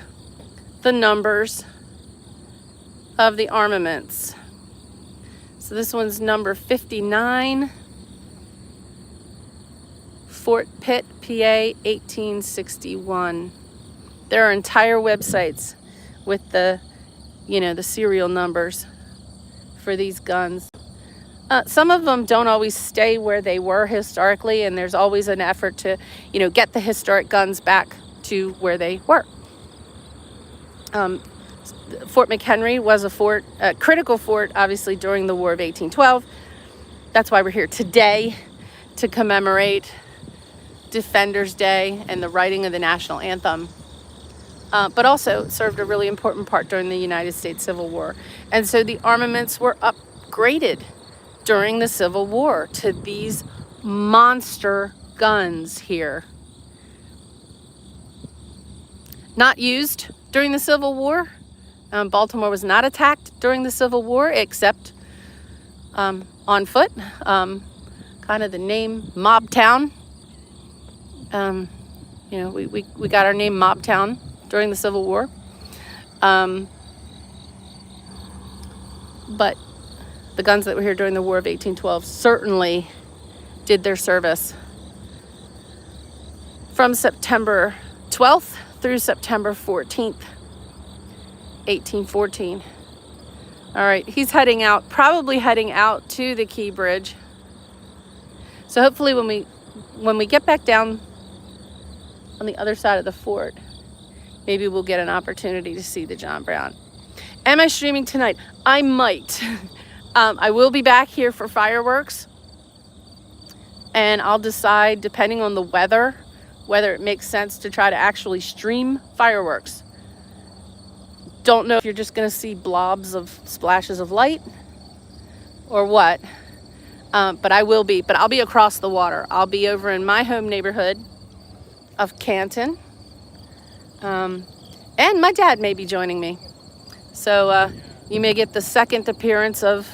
the numbers of the armaments. So this one's number 59, Fort Pitt, PA, 1861. There are entire websites with the, you know, the serial numbers for these guns. Some of them don't always stay where they were historically, and there's always an effort to, get the historic guns back to where they were. Fort McHenry was a critical fort, obviously, during the War of 1812. That's why we're here today, to commemorate Defenders Day and the writing of the National Anthem. But also served a really important part during the United States Civil War. And so the armaments were upgraded during the Civil War to these monster guns here. Not used during the Civil War. Baltimore was not attacked during the Civil War, except on foot. Kind of the name Mob Town. We got our name Mob Town during the Civil War. But the guns that were here during the War of 1812 certainly did their service. From September 12th through September 14th, 1814. All right, he's probably heading out to the Key Bridge. So hopefully when we get back down on the other side of the fort, maybe we'll get an opportunity to see the John Brown. Am I streaming tonight? I might. I will be back here for fireworks, and I'll decide, depending on the weather, whether it makes sense to try to actually stream fireworks. Don't know if you're just going to see blobs of splashes of light or what, but I will be. But I'll be across the water. I'll be over in my home neighborhood of Canton, and my dad may be joining me. So you may get the second appearance of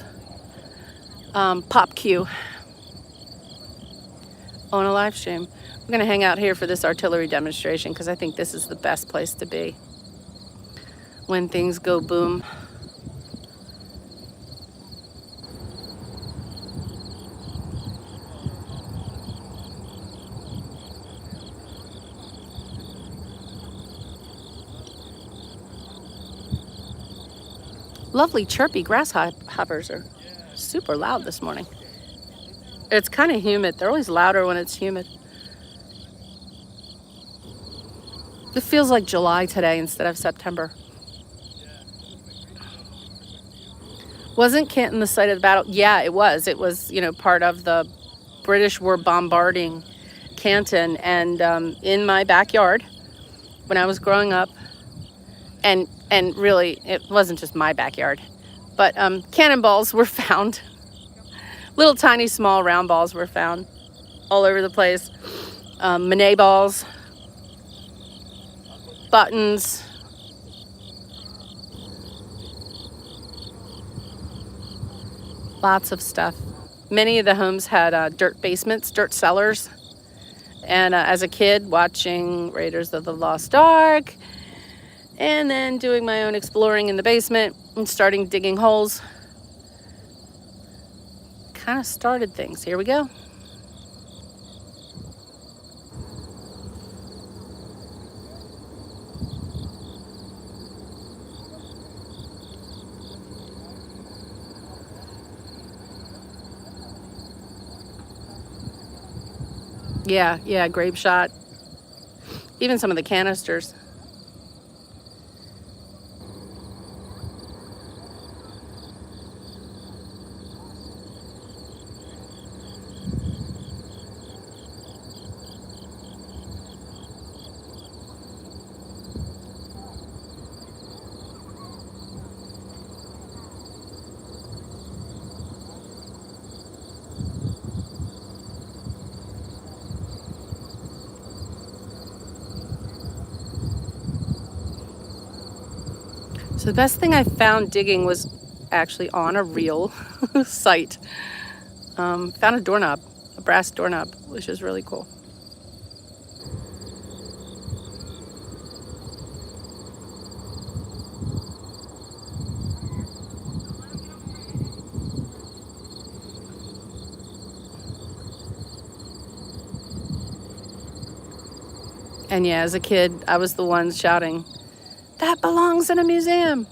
Pop Q on a live stream. We're going to hang out here for this artillery demonstration because I think this is the best place to be when things go boom. Lovely chirpy grasshoppers are super loud this morning. It's kind of humid. They're always louder when it's humid. It feels like July today instead of September. Wasn't Canton the site of the battle? Yeah, it was. It was, part of the British were bombarding Canton, and in my backyard when I was growing up, and really it wasn't just my backyard, but cannonballs were found. Little tiny small round balls were found all over the place. Manet balls, buttons, lots of stuff. Many of the homes had dirt basements, dirt cellars. And as a kid, watching Raiders of the Lost Ark, and then doing my own exploring in the basement and starting digging holes, kind of started things. Here we go. Yeah, grape shot. Even some of the canisters. So the best thing I found digging was actually on a real site. Found a doorknob, a brass doorknob, which is really cool. And yeah, as a kid, I was the one shouting, "That belongs in a museum."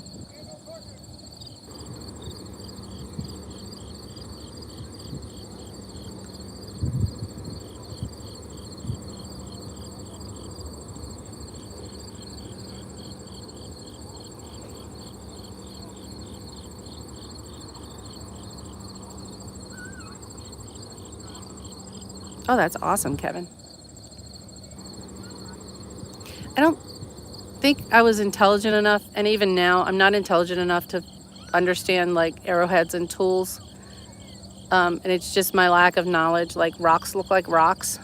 Oh, that's awesome, Kevin. I don't think I was intelligent enough, and even now I'm not intelligent enough to understand like arrowheads and tools. And it's just my lack of knowledge. Like rocks look like rocks,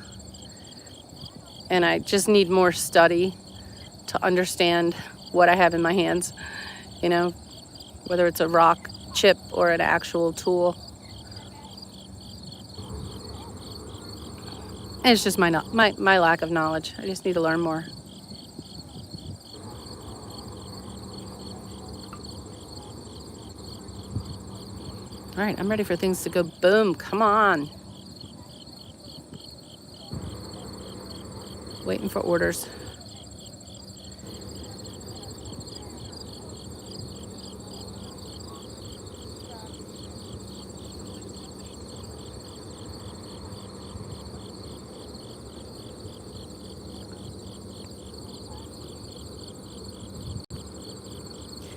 and I just need more study to understand what I have in my hands, you know, whether it's a rock chip or an actual tool. And it's just my lack of knowledge. I just need to learn more. All right, I'm ready for things to go boom. Come on. Waiting for orders.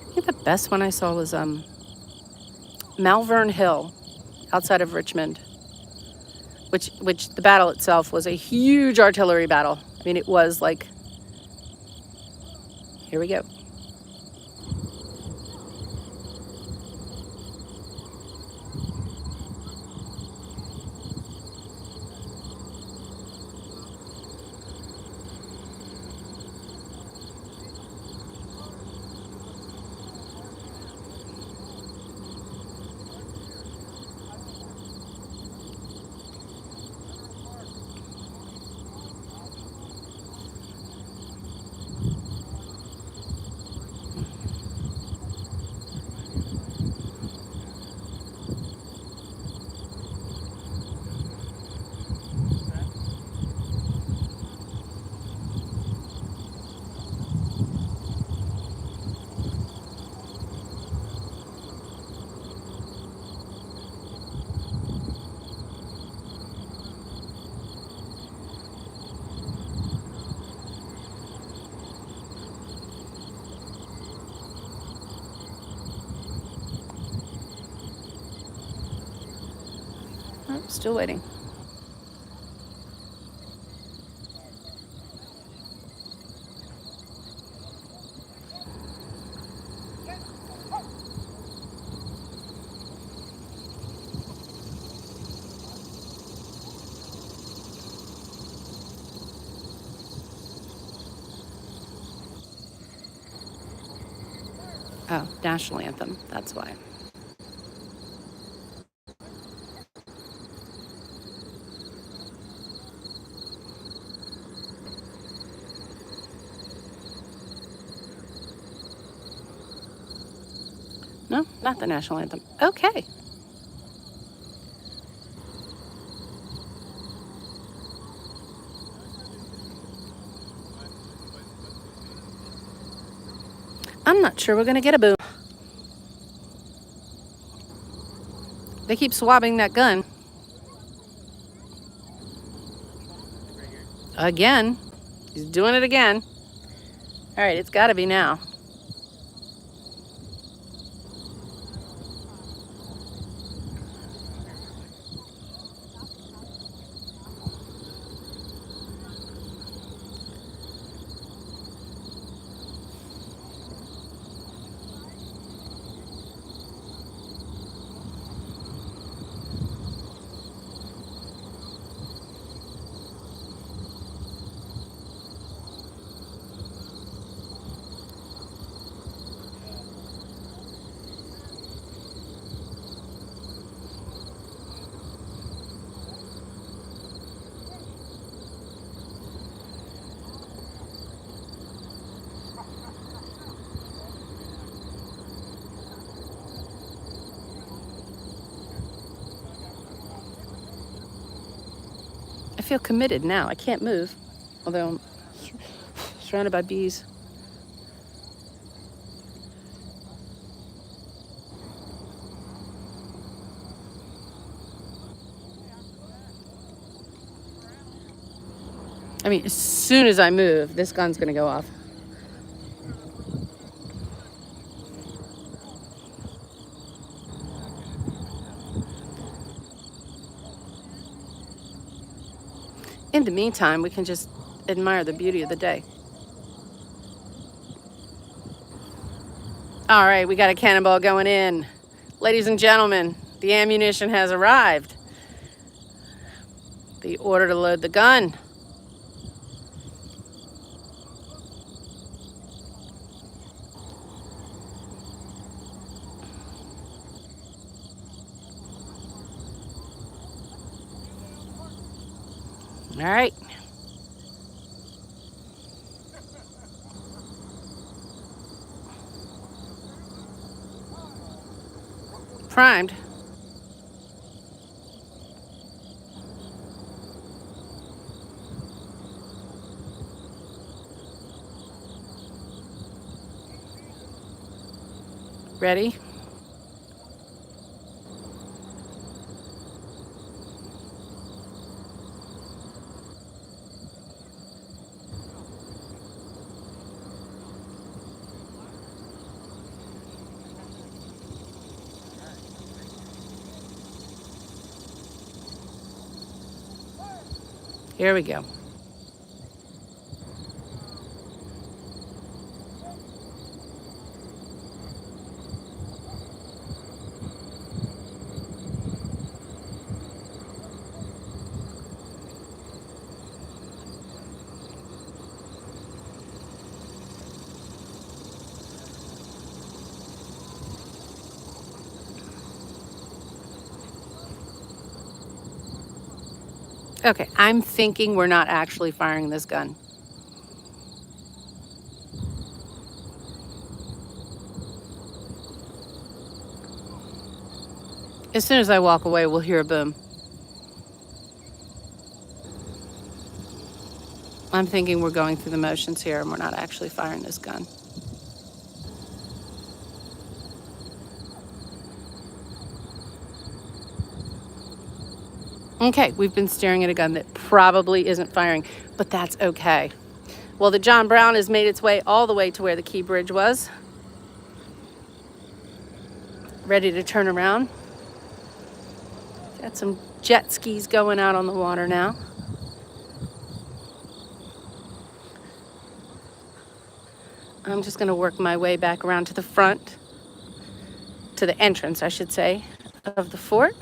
I think the best one I saw was Malvern Hill outside of Richmond, which the battle itself was a huge artillery battle. I mean, it was like, here we go. Oh, still waiting. Oh, National Anthem. That's why. No, not the National Anthem. Okay. I'm not sure we're going to get a boom. They keep swabbing that gun. Again. He's doing it again. All right, it's got to be now. I feel committed now. I can't move, although I'm surrounded by bees. I mean, as soon as I move, this gun's gonna go off. In the meantime, we can just admire the beauty of the day. All right, we got a cannonball going in. Ladies and gentlemen, the ammunition has arrived. The order to load the gun. All right. Primed. Ready? Here we go. Okay, I'm thinking we're not actually firing this gun. As soon as I walk away, we'll hear a boom. I'm thinking we're going through the motions here and we're not actually firing this gun. Okay, we've been staring at a gun that probably isn't firing, but that's okay. Well, the John Brown has made its way all the way to where the Key Bridge was. Ready to turn around. Got some jet skis going out on the water now. I'm just going to work my way back around to the front, to the entrance, I should say, of the fort.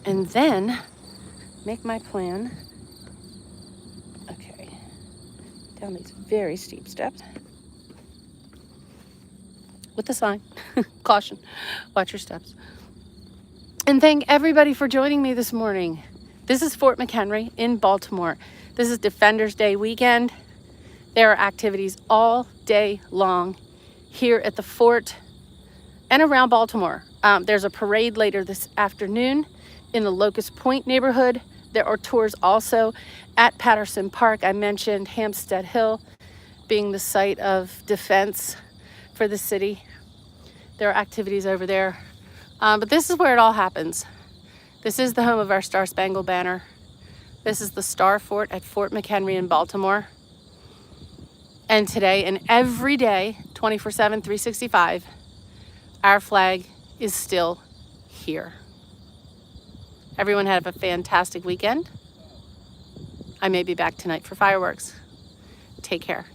And then make my plan. Okay, down these very steep steps. With the sign, caution, watch your steps. And thank everybody for joining me this morning. This is Fort McHenry in Baltimore. This is Defenders Day weekend. There are activities all day long here at the fort and around Baltimore. There's a parade later this afternoon in the Locust Point neighborhood. There are tours also at Patterson Park. I mentioned Hampstead Hill being the site of defense for the city. There are activities over there. But this is where it all happens. This is the home of our Star Spangled Banner. This is the Star Fort at Fort McHenry in Baltimore. And today and every day, 24/7, 365, our flag is still here. Everyone have a fantastic weekend. I may be back tonight for fireworks. Take care.